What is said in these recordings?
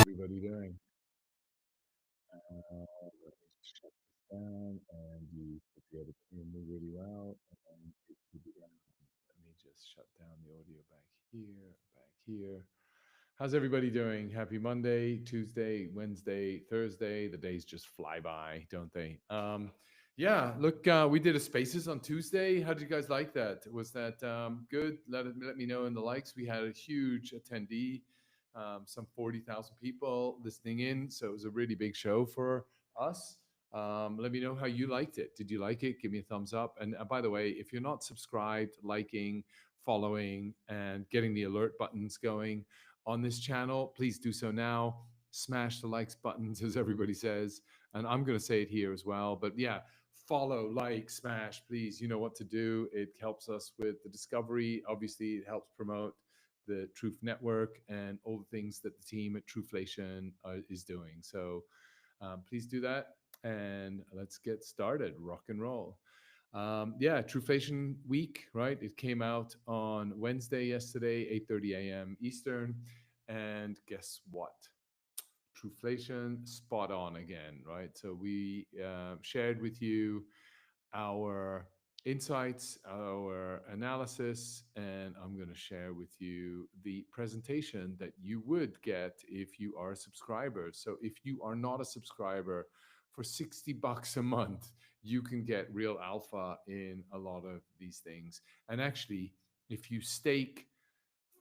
Everybody doing? Let me shut this down, and you should be able to hear me really well. And it should be down. Let me just shut down the audio back here, back here. How's everybody doing? Happy Monday, Tuesday, Wednesday, Thursday. The days just fly by, don't they? Yeah, look, we did a Spaces on Tuesday. How did you guys like that? Was that good? Let me know in the likes. We had a huge attendee, some 40,000 people listening in. So it was a really big show for us. Let me know how you liked it. Did you like it? Give me a thumbs up. And by the way, if you're not subscribed, liking, following, and getting the alert buttons going on this channel, please do so now. Smash the likes buttons, as everybody says. And I'm going to say it here as well. But yeah, follow, like, smash, please. You know what to do. It helps us with the discovery. Obviously, it helps promote the Truth Network and all the things that the team at Truflation is doing. So please do that. And let's get started. Rock and roll. Yeah, Truflation Week, right? It came out on Wednesday yesterday, 8:30 a.m. Eastern. And guess what? Truflation spot on again, right? So we shared with you our insights, our analysis, and I'm going to share with you the presentation that you would get if you are a subscriber. So if you are not a subscriber, for $60 a month, you can get real alpha in a lot of these things. And actually, if you stake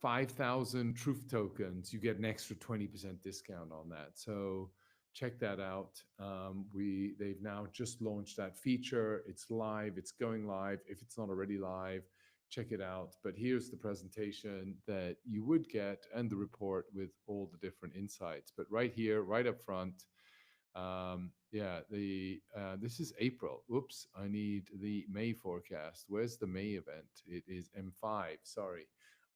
5,000 truth tokens, you get an extra 20% discount on that. So check that out. They've now just launched that feature. It's live. It's going live. If it's not already live, check it out. But here's the presentation that you would get and the report with all the different insights. But right here, right up front, yeah, this is April. Oops, I need the May forecast. Where's the May event? It is M5. Sorry,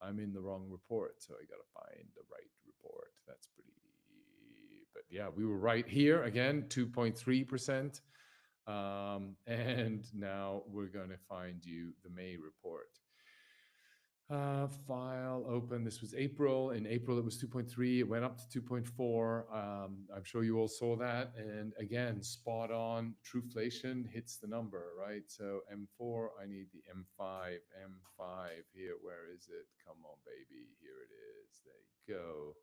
I'm in the wrong report, so I gotta find the right report. That's pretty. But yeah, we were right here again, 2.3%. And now we're gonna find you the May report. File open. This was April. In April, it was 2.3. It went up to 2.4. I'm sure you all saw that. And again, spot on. Truflation hits the number, right? So M4, I need the M5. M5 here. Where is it? Come on, baby. Here it is. There you go.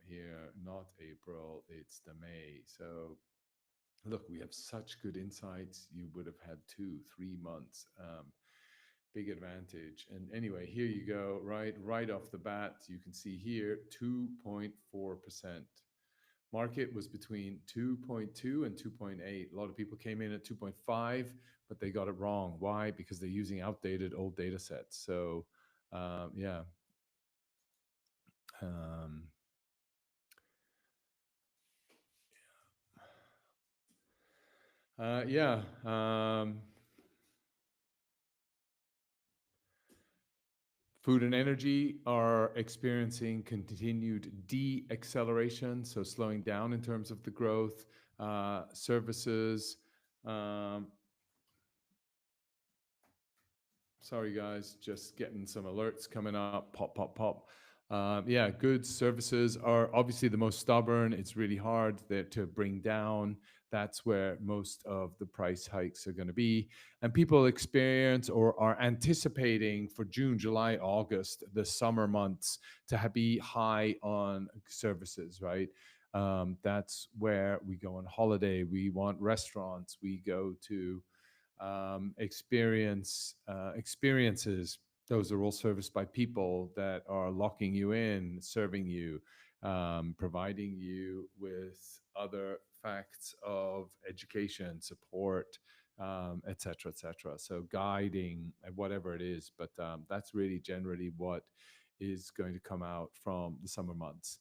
Here, not April. It's the May. So look, we have such good insights. You would have had 2-3 months. Big advantage. And anyway, here you go, right off the bat, you can see here 2.4%. Market was between 2.2 and 2.8. A lot of people came in at 2.5, but they got it wrong. Why? Because they're using outdated old data sets. So yeah. Yeah. Food and energy are experiencing continued de-acceleration, so slowing down in terms of the growth. Services, sorry guys, just getting some alerts coming up, pop, pop, pop. Yeah, goods, services are obviously the most stubborn. It's really hard to bring down. That's where most of the price hikes are going to be. And people experience or are anticipating for June, July, August, the summer months, to be high on services, right? That's where we go on holiday. We want restaurants. We go to experiences. Those are all serviced by people that are locking you in, serving you, providing you with other facts of education, support, et cetera, et cetera. So guiding and whatever it is, but that's really generally what is going to come out from the summer months.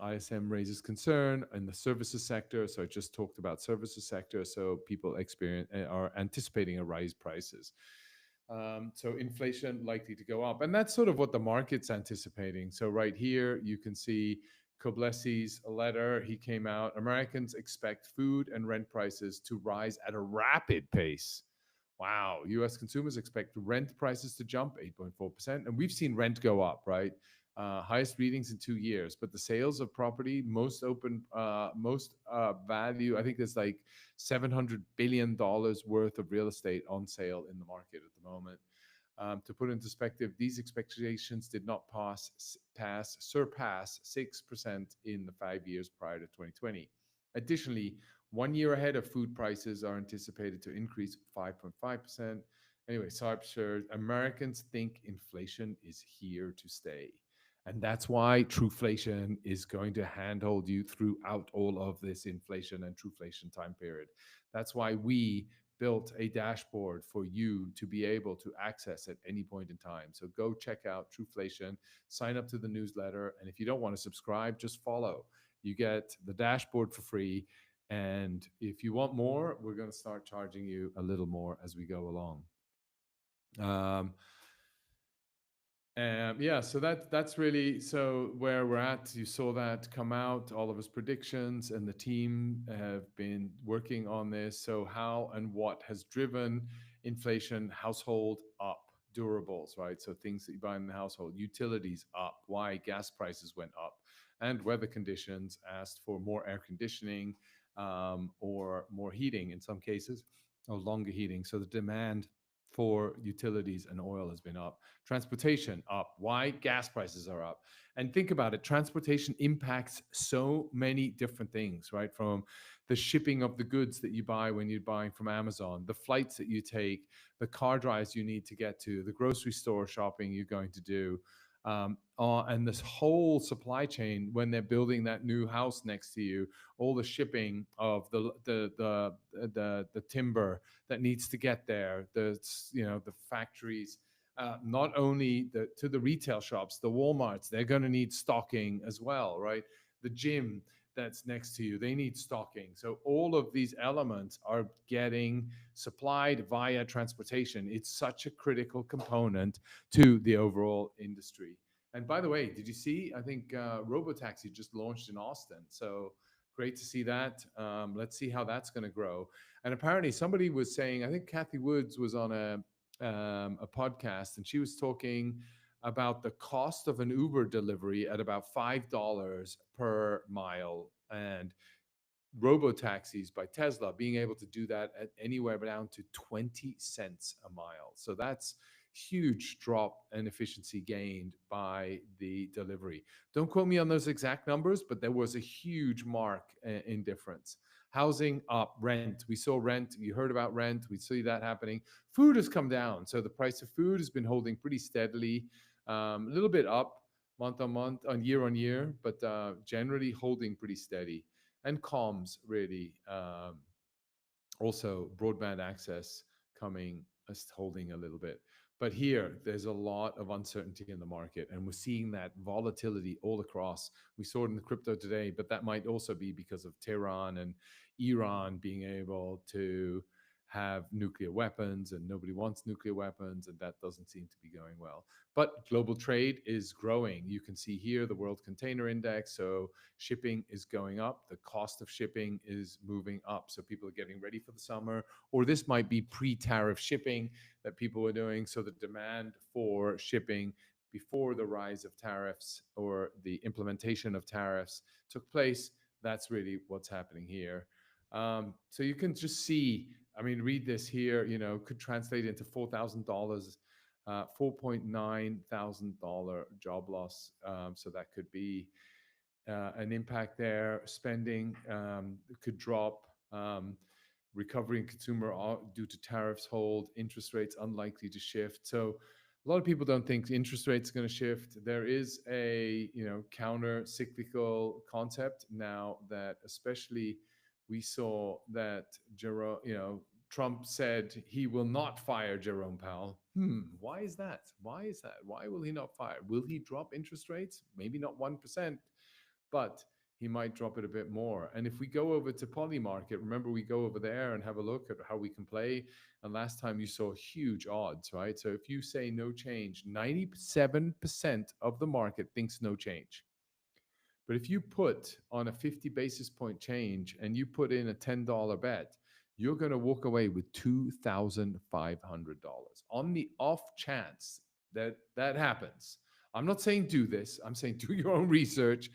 ISM raises concern in the services sector. So I just talked about services sector. So people experience are anticipating a rise prices. So inflation likely to go up, and that's sort of what the market's anticipating. So right here you can see Koblesi's letter. He came out. Americans expect food and rent prices to rise at a rapid pace. Wow, US consumers expect rent prices to jump 8.4%. And we've seen rent go up, right? Highest readings in 2 years. But the sales of property, most value, I think there's like $700 billion worth of real estate on sale in the market at the moment. To put in perspective, these expectations did not surpass 6% in the 5 years prior to 2020. Additionally, 1 year ahead of food prices are anticipated to increase 5.5%. Anyway, so absurd. Americans think inflation is here to stay. And that's why Truflation is going to handhold you throughout all of this inflation and Truflation time period. That's why we built a dashboard for you to be able to access at any point in time. So go check out Truflation, sign up to the newsletter, and if you don't want to subscribe, just follow. You get the dashboard for free. And if you want more, we're going to start charging you a little more as we go along. Yeah, so that's really so where we're at. You saw that come out, all of his predictions, and the team have been working on this. So how and what has driven inflation? Household up, durables, right? So things that you buy in the household, utilities up. Why gas prices went up, and weather conditions asked for more air conditioning or more heating in some cases, or longer heating. So the demand for utilities and oil has been up. Transportation up. Why? Gas prices are up. And think about it, transportation impacts so many different things, right? From the shipping of the goods that you buy when you're buying from Amazon, the flights that you take, the car drives you need to get to, the grocery store shopping you're going to do. And this whole supply chain when they're building that new house next to you, all the shipping of the timber that needs to get there, the factories, not only to the retail shops, the Walmarts, they're going to need stocking as well, right? The gym that's next to you, they need stocking. So all of these elements are getting supplied via transportation. It's such a critical component to the overall industry. And by the way, did you see? I think Robotaxi just launched in Austin. So great to see that. Let's see how that's going to grow. And apparently, somebody was saying, I think Kathy Woods was on a podcast, and she was talking about the cost of an Uber delivery at about $5 per mile, and robo taxis by Tesla being able to do that at anywhere down to 20 cents a mile. So that's huge drop and efficiency gained by the delivery. Don't quote me on those exact numbers, but there was a huge mark in difference. Housing up, rent. We saw rent. You heard about rent. We see that happening. Food has come down. So the price of food has been holding pretty steadily, a little bit up month on year, but generally holding pretty steady. And comms really also broadband access coming holding a little bit. But here there's a lot of uncertainty in the market, and we're seeing that volatility all across. We saw it in the crypto today, but that might also be because of Tehran and Iran being able to have nuclear weapons, and nobody wants nuclear weapons, and that doesn't seem to be going well. But global trade is growing. You can see here the World Container Index. So shipping is going up. The cost of shipping is moving up. So people are getting ready for the summer, or this might be pre-tariff shipping that people are doing. So the demand for shipping before the rise of tariffs or the implementation of tariffs took place. That's really what's happening here. So you can just see, I mean, read this here, could translate into $4,000, $4.9 thousand job loss. So that could be an impact there. Spending could drop. Recovery in consumer due to tariffs hold. Interest rates unlikely to shift. So a lot of people don't think interest rates are going to shift. There is a counter cyclical concept now that especially we saw that Jerome, Trump said he will not fire Jerome Powell. Why is that? Why is that? Why will he not fire? Will he drop interest rates? Maybe not 1%, but he might drop it a bit more. And if we go over to Polymarket, remember we go over there and have a look at how we can play. And last time you saw huge odds, right? So if you say no change, 97% of the market thinks no change. But if you put on a 50 basis point change and you put in a $10 bet, you're going to walk away with $2,500 on the off chance that that happens. I'm not saying do this. I'm saying do your own research.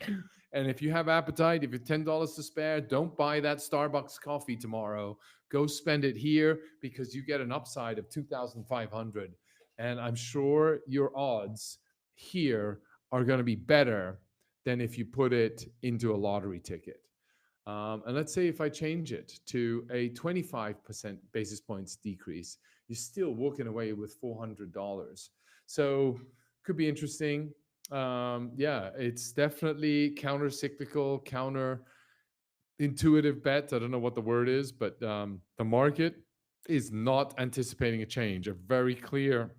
And if you have appetite, if you have $10 to spare, don't buy that Starbucks coffee tomorrow. Go spend it here because you get an upside of 2,500. And I'm sure your odds here are going to be better than if you put it into a lottery ticket. And let's say if I change it to a 25% basis points decrease, you're still walking away with $400. So could be interesting. Yeah, it's definitely counter cyclical, counter intuitive bet. I don't know what the word is, but the market is not anticipating a change, a very clear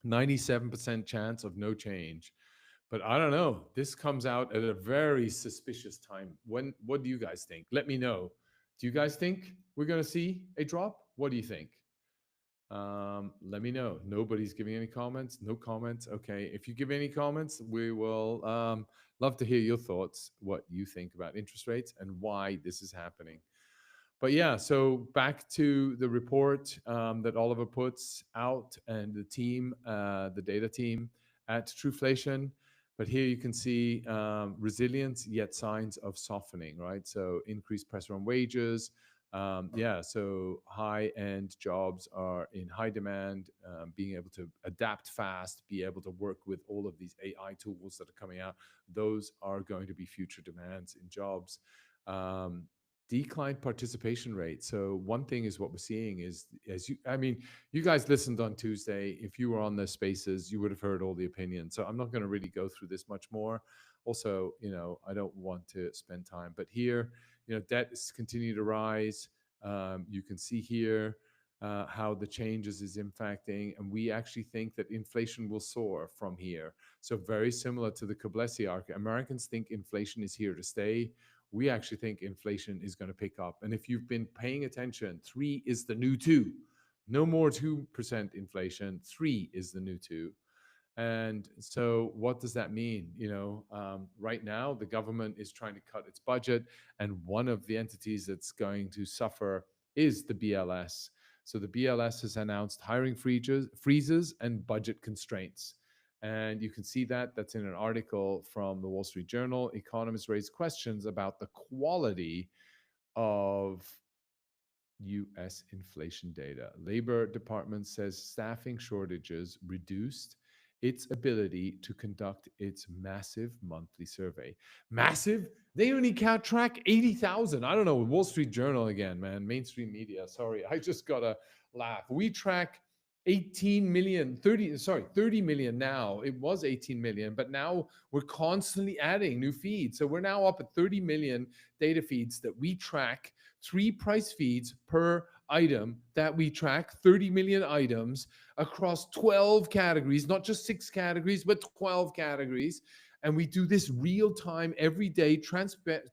97% chance of no change. But I don't know. This comes out at a very suspicious time. What do you guys think? Let me know. Do you guys think we're going to see a drop? What do you think? Let me know. Nobody's giving any comments. No comments. Okay. If you give any comments, we will love to hear your thoughts, what you think about interest rates and why this is happening. But yeah, so back to the report that Oliver puts out and the team, the data team at Truflation. But here you can see resilience, yet signs of softening, right? So increased pressure on wages. Yeah, so high-end jobs are in high demand, being able to adapt fast, be able to work with all of these AI tools that are coming out. Those are going to be future demands in jobs. Declined participation rate. So one thing is what we're seeing is, I mean, you guys listened on Tuesday. If you were on the spaces, you would have heard all the opinions. So I'm not going to really go through this much more. Also, I don't want to spend time, but here, debt is continuing to rise. You can see here how the changes is impacting, and we actually think that inflation will soar from here. So very similar to the Koblesi arc. Americans think inflation is here to stay. We actually think inflation is going to pick up. And if you've been paying attention, 3 is the new 2. No more 2% inflation. 3 is the new 2. And so what does that mean? Right now, the government is trying to cut its budget. And one of the entities that's going to suffer is the BLS. So the BLS has announced hiring freezes and budget constraints. And you can see that that's in an article from the Wall Street Journal. Economists raise questions about the quality of US inflation data. Labor Department says staffing shortages reduced its ability to conduct its massive monthly survey. Massive? They only can't track 80,000. I don't know. Wall Street Journal again, man. Mainstream media. Sorry. I just got to laugh. We track 18 million, 30 million now. It was 18 million, but now we're constantly adding new feeds. So we're now up at 30 million data feeds that we track, 3 price feeds per item that we track, 30 million items across 12 categories, not just 6 categories, but 12 categories. And we do this real time, every day,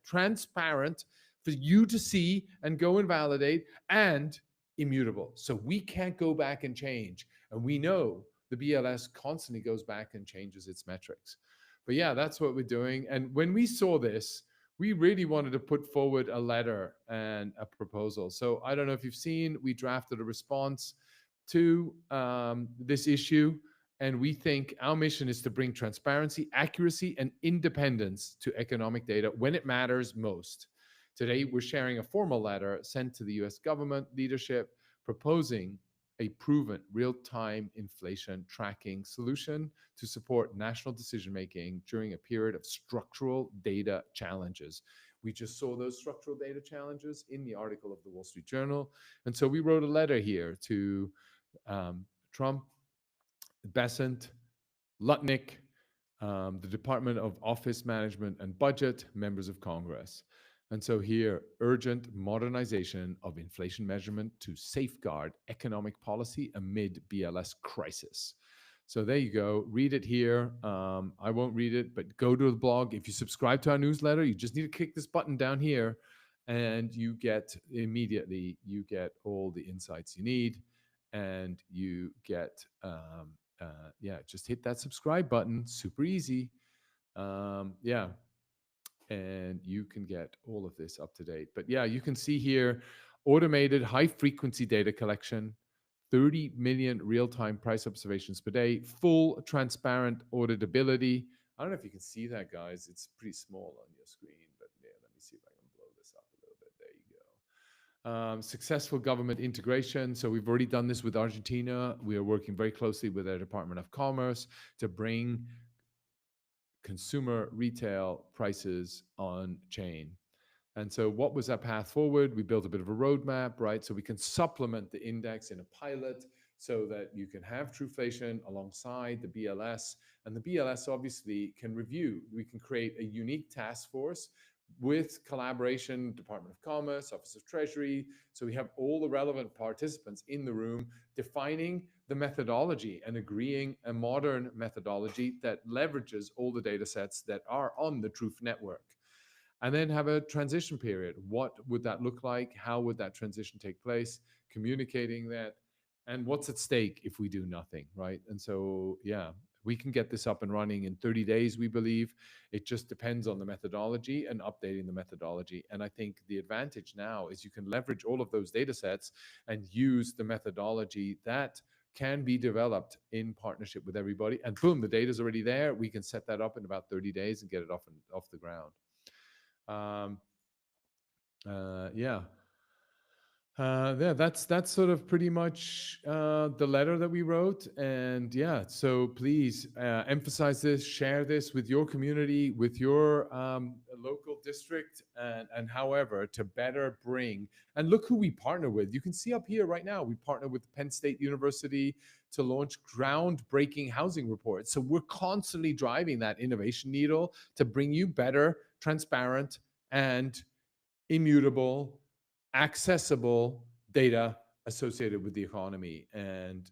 transparent for you to see and go and validate, and immutable. So we can't go back and change. And we know the BLS constantly goes back and changes its metrics. But yeah, that's what we're doing. And when we saw this, we really wanted to put forward a letter and a proposal. So I don't know if you've seen, we drafted a response to this issue. And we think our mission is to bring transparency, accuracy, and independence to economic data when it matters most. Today, we're sharing a formal letter sent to the US government leadership proposing a proven real-time inflation tracking solution to support national decision making during a period of structural data challenges. We just saw those structural data challenges in the article of the Wall Street Journal. And so we wrote a letter here to Trump, Bessent, Lutnick, the Department of Office Management and Budget, members of Congress. And so here, urgent modernization of inflation measurement to safeguard economic policy amid BLS crisis. So there you go. Read it here. I won't read it, but go to the blog. If you subscribe to our newsletter, you just need to click this button down here, and you get immediately all the insights you need, and you get just hit that subscribe button. Super easy. And you can get all of this up to date. But yeah, you can see here automated high frequency data collection, 30 million real-time price observations per day, full transparent auditability. I don't know if you can see that, guys. It's pretty small on your screen, but yeah, let me see if I can blow this up a little bit. There you go. Successful government integration. So we've already done this with Argentina. We are working very closely with their Department of Commerce to bring consumer retail prices on chain. And so what was that path forward? We built a bit of a roadmap, right? So we can supplement the index in a pilot so that you can have Truflation alongside the BLS. And the BLS obviously can review. We can create a unique task force with collaboration, Department of Commerce, Office of Treasury. So we have all the relevant participants in the room defining the methodology and agreeing a modern methodology that leverages all the data sets that are on the Truth network. And then have a transition period. What would that look like? How would that transition take place? Communicating that, and what's at stake if we do nothing, right? And so, yeah, we can get this up and running in 30 days, we believe. It just depends on the methodology and updating the methodology. And I think the advantage now is you can leverage all of those data sets and use the methodology that can be developed in partnership with everybody. And boom, the data's already there. We can set that up in about 30 days and get it off the ground. Yeah. That's sort of pretty much the letter that we wrote. And yeah, so please emphasize this, share this with your community, with your local district, and however, to better bring. And look who we partner with. You can see up here right now, we partner with Penn State University to launch groundbreaking housing reports. So we're constantly driving that innovation needle to bring you better, transparent, and immutable, accessible data associated with the economy. And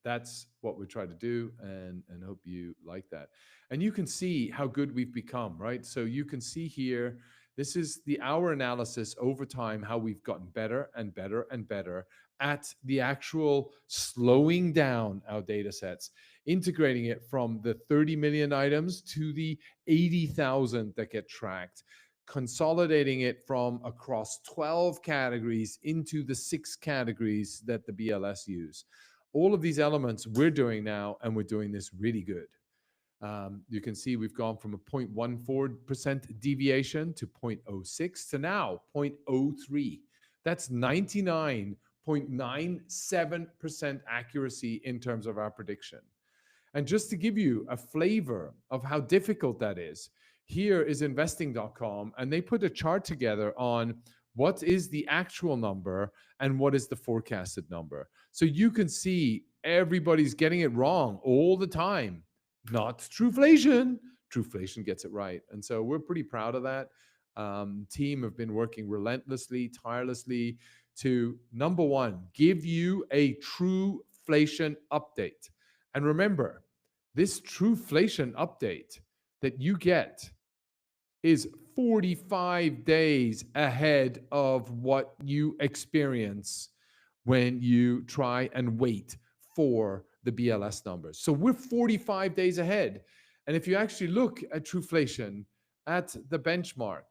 that's what we try to do, and hope you like that. And you can see how good we've become, right? So you can see here, this is our analysis over time, how we've gotten better and better and better at the actual slowing down our data sets, integrating it from the 30 million items to the 80,000 that get tracked, consolidating it from across 12 categories into the 6 categories that the BLS use. All of these elements we're doing now, and we're doing this really good. You can see we've gone from a 0.14% deviation to 0.06 to now 0.03. That's 99.97% accuracy in terms of our prediction. And just to give you a flavor of how difficult that is, here is investing.com, and they put a chart together on what is the actual number and what is the forecasted number. So you can see everybody's getting it wrong all the time. Not Truflation. Truflation gets it right. And so we're pretty proud of that. Team have been working relentlessly, tirelessly to, number one, give you a Truflation update. And remember, this Truflation update that you get is 45 days ahead of what you experience when you try and wait for the BLS numbers. So we're 45 days ahead. And if you actually look at Truflation at the benchmark,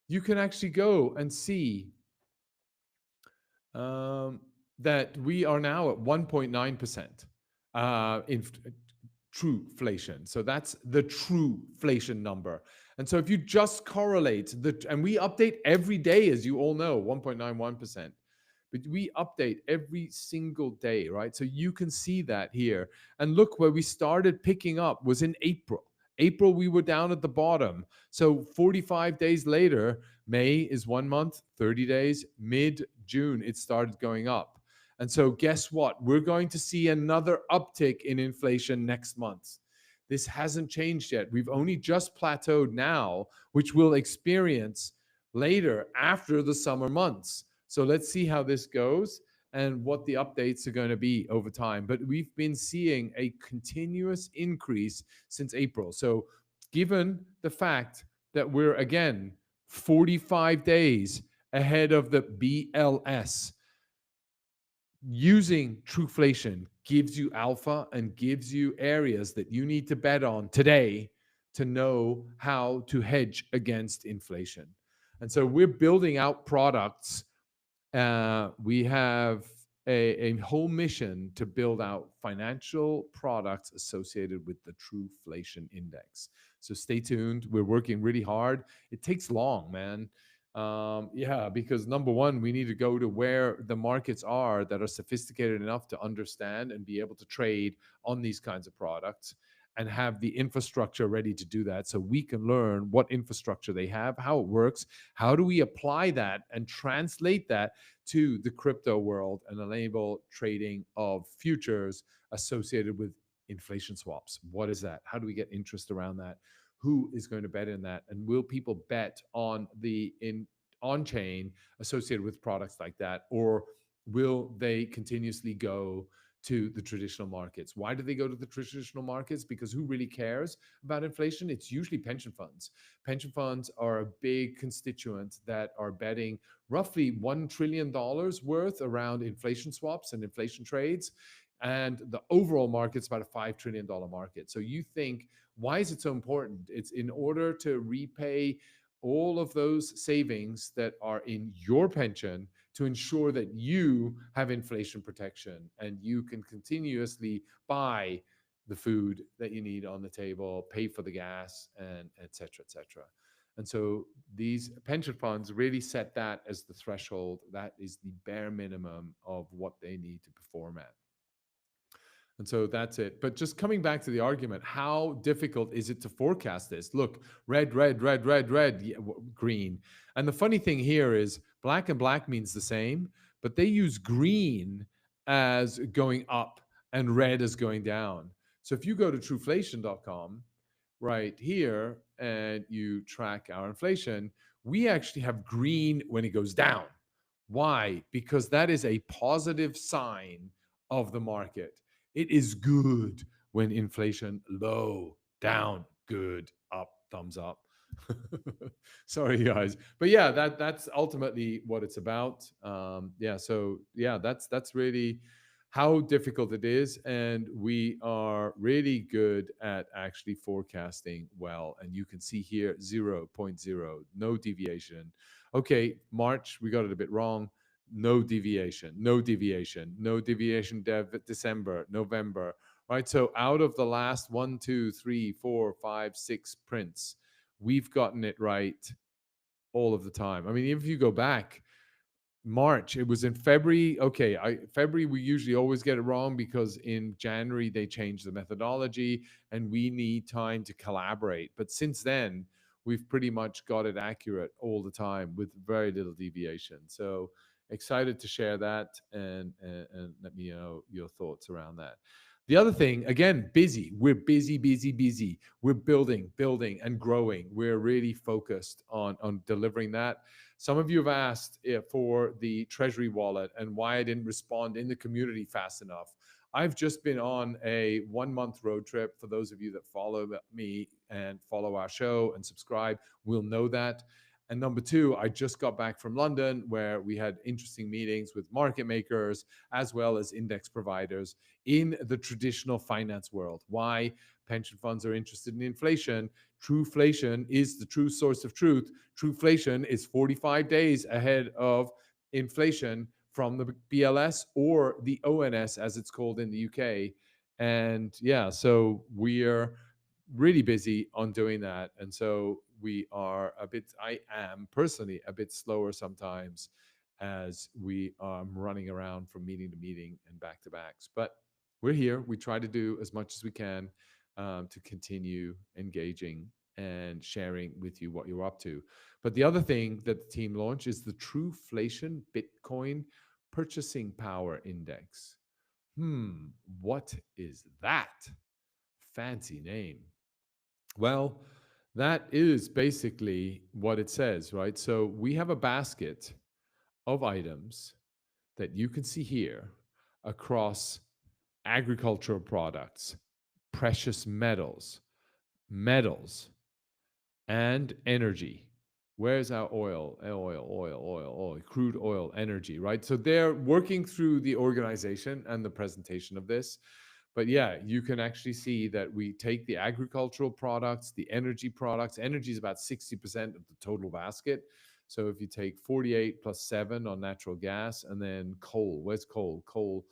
you can actually go and see that we are now at 1.9% in Truflation. So that's the Truflation number. And so if you just correlate and we update every day, as you all know, 1.91%, but we update every single day, right? So you can see that here. And look, where we started picking up was in April. April, we were down at the bottom. So 45 days later, May is 1 month, 30 days, mid June, it started going up. And so, guess what? We're going to see another uptick in inflation next month. This hasn't changed yet. We've only just plateaued now, which we'll experience later after the summer months. So let's see how this goes and what the updates are going to be over time. But we've been seeing a continuous increase since April. So, given the fact that we're again 45 days ahead of the BLS, using Truflation gives you alpha and gives you areas that you need to bet on today to know how to hedge against inflation. And so we're building out products. We have a whole mission to build out financial products associated with the Truflation Index. So stay tuned. We're working really hard. It takes long, man. Yeah, because number one, we need to go to where the markets are that are sophisticated enough to understand and be able to trade on these kinds of products and have the infrastructure ready to do that so we can learn what infrastructure they have, how it works, how do we apply that and translate that to the crypto world and enable trading of futures associated with inflation swaps. What is that? How do we get interest around that? Who is going to bet in that? And will people bet on the on chain associated with products like that? Or will they continuously go to the traditional markets? Why do they go to the traditional markets? Because who really cares about inflation? It's usually pension funds. Pension funds are a big constituent that are betting roughly $1 trillion worth around inflation swaps and inflation trades. And the overall market's about a $5 trillion market. So you think, why is it so important? It's in order to repay all of those savings that are in your pension to ensure that you have inflation protection and you can continuously buy the food that you need on the table, pay for the gas, and et cetera, et cetera. And so these pension funds really set that as the threshold. That is the bare minimum of what they need to perform at. And so that's it. But just coming back to the argument, how difficult is it to forecast this? Look, red, red, red, red, red, green. And the funny thing here is black and black means the same, but they use green as going up and red as going down. So if you go to truflation.com right here and you track our inflation, we actually have green when it goes down. Why? Because that is a positive sign of the market. It is good when inflation low, down, good, up, thumbs up. Sorry, guys, but yeah, that's ultimately what it's about. Yeah, so yeah, that's really how difficult it is, and we are really good at actually forecasting well. And you can see here 0.0, no deviation. Okay, March, we got it a bit wrong. No deviation, no deviation, no deviation. December, November, right? So out of the last 1, 2, 3, 4, 5, 6 prints, we've gotten it right all of the time. I mean, if you go back, March, it was in February. Okay, February we usually always get it wrong because in January they change the methodology and we need time to collaborate. But since then, we've pretty much got it accurate all the time with very little deviation. So excited to share that and let me know your thoughts around that. The other thing, again, busy. We're busy, busy, busy. We're building, building, and growing. We're really focused on delivering that. Some of you have asked for the Treasury wallet and why I didn't respond in the community fast enough. I've just been on a 1-month road trip. For those of you that follow me and follow our show and subscribe, will know that. And number two, I just got back from London where we had interesting meetings with market makers as well as index providers in the traditional finance world. Why pension funds are interested in inflation. Truflation is the true source of truth. Truflation is 45 days ahead of inflation from the BLS or the ONS as it's called in the UK. And yeah, so we're really busy on doing that. And so I am personally a bit slower sometimes as we are running around from meeting to meeting and back to backs. But we're here. We try to do as much as we can to continue engaging and sharing with you what you're up to. But the other thing that the team launched is the Truflation Bitcoin Purchasing Power Index. What is that? Fancy name. Well, that is basically what it says, right? So we have a basket of items that you can see here across agricultural products, precious metals, and energy. Where's our oil? Oil, crude oil, energy, right? So they're working through the organization and the presentation of this. But yeah, you can actually see that we take the agricultural products, the energy products. Energy is about 60% of the total basket. So if you take 48 plus 7 on natural gas, and then coal, where's coal? Coal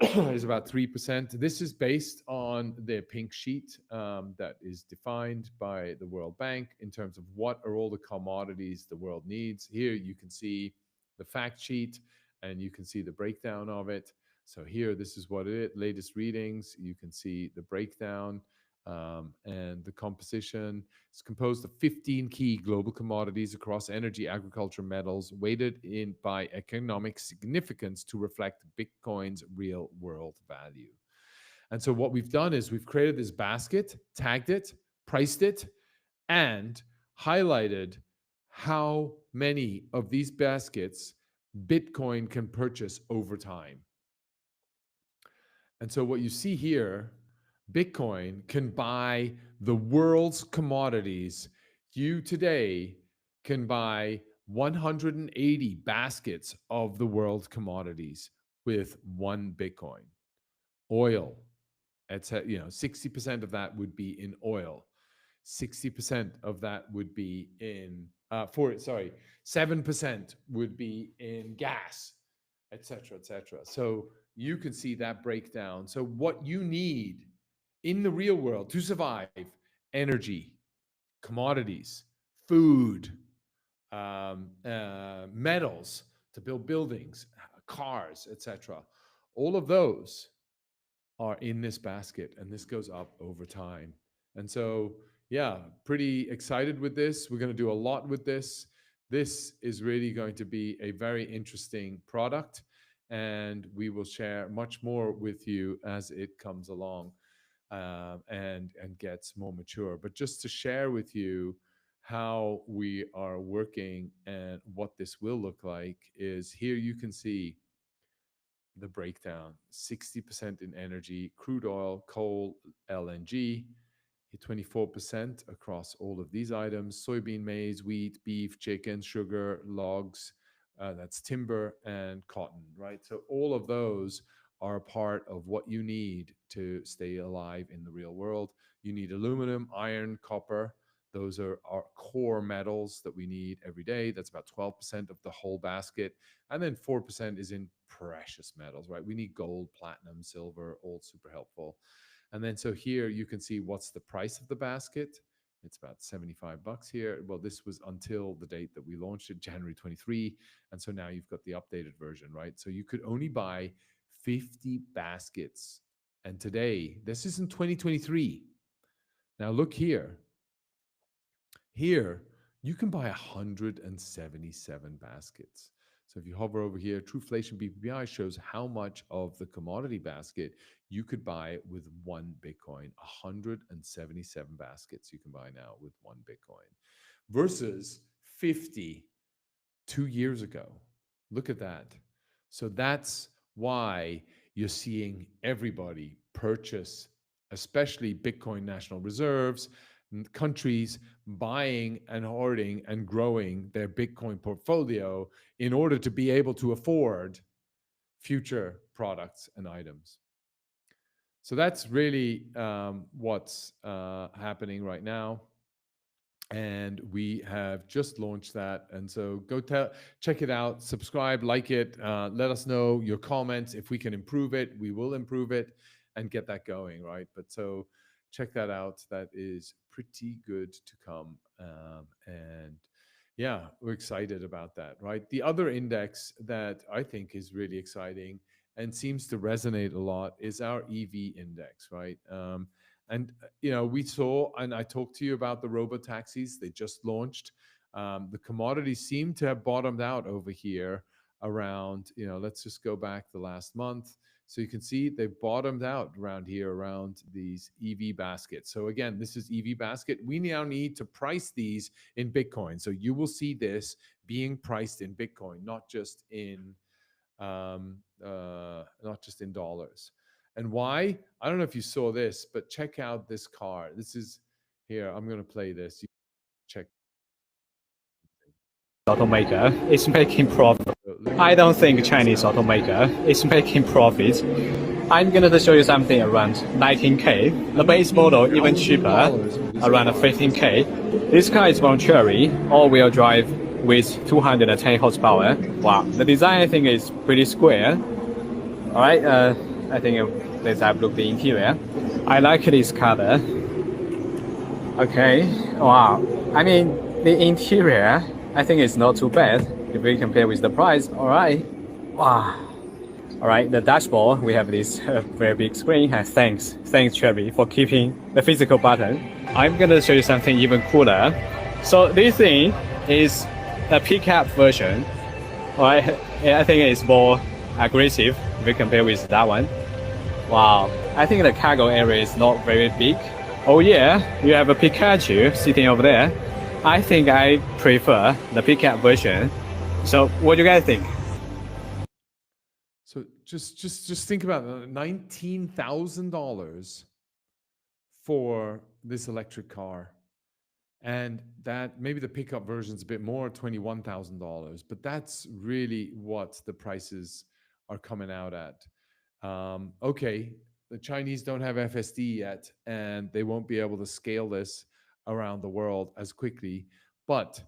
is about 3%. This is based on the pink sheet that is defined by the World Bank in terms of what are all the commodities the world needs. Here you can see the fact sheet and you can see the breakdown of it. So here, this is what it is, latest readings. You can see the breakdown and the composition. It's composed of 15 key global commodities across energy, agriculture, metals, weighted in by economic significance to reflect Bitcoin's real world value. And so what we've done is we've created this basket, tagged it, priced it, and highlighted how many of these baskets Bitcoin can purchase over time. And so what you see here, Bitcoin can buy the world's commodities. You today can buy 180 baskets of the world's commodities with one Bitcoin. Oil, 60% of that would be in oil. 60% of that would be in 7% would be in gas, etc., etc. So you can see that breakdown. So what you need in the real world to survive: energy, commodities, food, metals to build buildings, cars, etc. All of those are in this basket, and this goes up over time. And so, yeah, pretty excited with this. We're going to do a lot with this. This is really going to be a very interesting product, and we will share much more with you as it comes along and gets more mature. But just to share with you how we are working and what this will look like is here you can see the breakdown: 60% in energy, crude oil, coal, LNG, 24% across all of these items: soybean, maize, wheat, beef, chicken, sugar, logs, that's timber, and cotton, right? So all of those are a part of what you need to stay alive in the real world. You need aluminum, iron, copper. Those are our core metals that we need every day. That's about 12% of the whole basket. And then 4% is in precious metals, right? We need gold, platinum, silver, all super helpful. And then so here you can see what's the price of the basket. It's about $75 here. Well, this was until the date that we launched it, January 23. And so now you've got the updated version, right? So you could only buy 50 baskets. And today, this is in 2023. Now look here. Here, you can buy 177 baskets. So if you hover over here, Truflation BPI shows how much of the commodity basket you could buy with one Bitcoin. 177 baskets you can buy now with one Bitcoin versus 50 2 years ago. Look at that. So that's why you're seeing everybody purchase, especially Bitcoin national reserves, countries buying and hoarding and growing their Bitcoin portfolio in order to be able to afford future products and items. So that's really what's happening right now. And we have just launched that. And so go check it out, subscribe, like it, let us know your comments. If we can improve it, we will improve it and get that going, right? But so check that out. That is pretty good to come. And yeah, we're excited about that, right? The other index that I think is really exciting and seems to resonate a lot is our EV index, right? We saw, and I talked to you about the robo taxis. They just launched. The commodities seem to have bottomed out over here around, let's just go back the last month. So you can see they've bottomed out around here around these EV baskets. So again, this is EV basket. We now need to price these in Bitcoin. So you will see this being priced in Bitcoin, not just in dollars. And why? I don't know if you saw this, but check out this car. This is here. I'm going to play this. You check. Automaker is making profit. I don't think Chinese automaker is making profit. I'm gonna show you something around 19K. The base model even cheaper, around 15K. This car is from Cherry, all-wheel drive with 210 horsepower. Wow, the design I think is pretty square. All right, I think let's have a look at the interior. I like this color. Okay, wow. I mean, the interior, I think it's not too bad if we compare with the price. All right, wow. All right, the dashboard, we have this very big screen. Thanks Cherry for keeping the physical button. I'm gonna show you something even cooler. So this thing is a pickup version. All right, I think it's more aggressive if we compare with that one. Wow, I think the cargo area is not very big. Oh yeah, you have a Pikachu sitting over there. I think I prefer the pickup version. So what do you guys think? So just think about it. $19,000 for this electric car. And that maybe the pickup version's a bit more, $21,000, but that's really what the prices are coming out at. Okay, the Chinese don't have FSD yet, and they won't be able to scale this around the world as quickly, but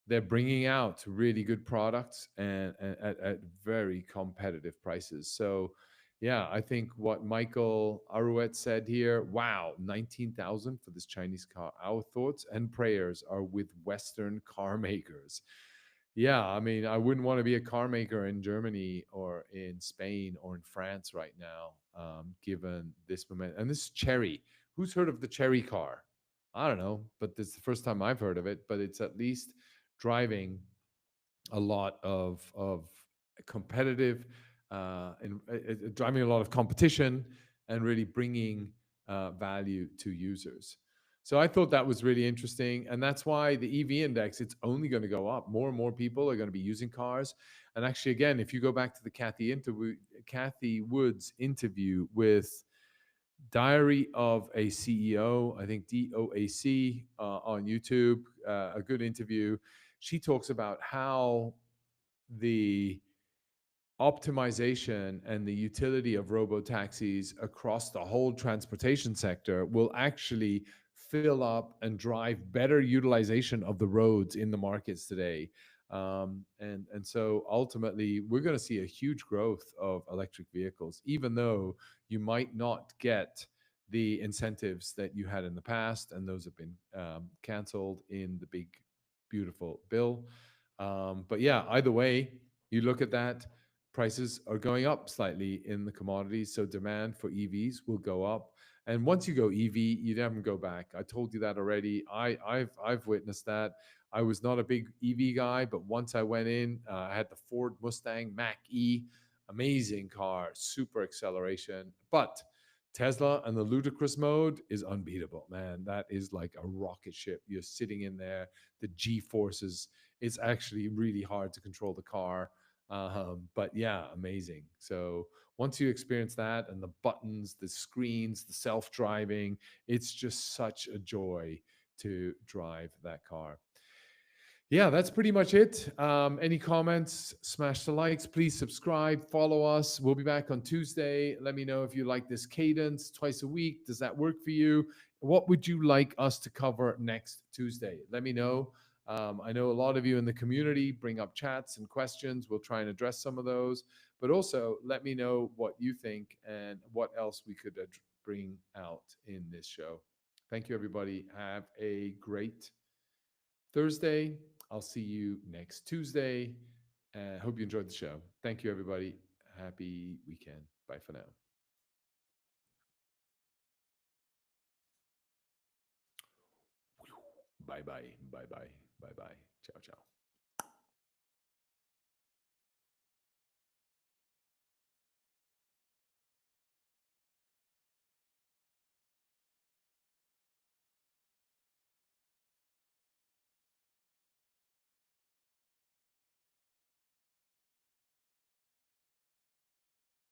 they're bringing out really good products and at very competitive prices. So, yeah, I think what Michael Arouet said here, wow, 19,000 for this Chinese car. Our thoughts and prayers are with Western car makers. Yeah, I mean, I wouldn't want to be a car maker in Germany or in Spain or in France right now, given this moment. And this is Cherry. Who's heard of the Cherry car? I don't know, but this is the first time I've heard of it. But it's at least driving a lot of competitive and driving a lot of competition and really bringing value to users. So I thought that was really interesting, and that's why the EV index, it's only going to go up. More and more people are going to be using cars. And actually, again, if you go back to the Kathy Woods interview with Diary of a CEO, I think DOAC on YouTube, a good interview. She talks about how the optimization and the utility of robo taxis across the whole transportation sector will actually fill up and drive better utilization of the roads in the markets today. And so ultimately, we're going to see a huge growth of electric vehicles, even though you might not get the incentives that you had in the past, and those have been canceled in the big, beautiful bill. But yeah, either way, you look at that, prices are going up slightly in the commodities, so demand for EVs will go up. And once you go EV, you never go back. I told you that already. I've witnessed that. I was not a big EV guy, but once I went in, I had the Ford Mustang Mach E, amazing car, super acceleration. But Tesla and the ludicrous mode is unbeatable, man. That is like a rocket ship. You're sitting in there, the G forces. It's actually really hard to control the car. But yeah, amazing. So once you experience that and the buttons, the screens, the self driving, it's just such a joy to drive that car. Yeah, that's pretty much it. Any comments? Smash the likes. Please subscribe, follow us. We'll be back on Tuesday. Let me know if you like this cadence twice a week. Does that work for you? What would you like us to cover next Tuesday? Let me know. I know a lot of you in the community bring up chats and questions. We'll try and address some of those. But also, let me know what you think and what else we could bring out in this show. Thank you, everybody. Have a great Thursday. I'll see you next Tuesday. Hope you enjoyed the show. Thank you, everybody. Happy weekend. Bye for now. Bye bye. Bye bye. Bye bye. Ciao, ciao.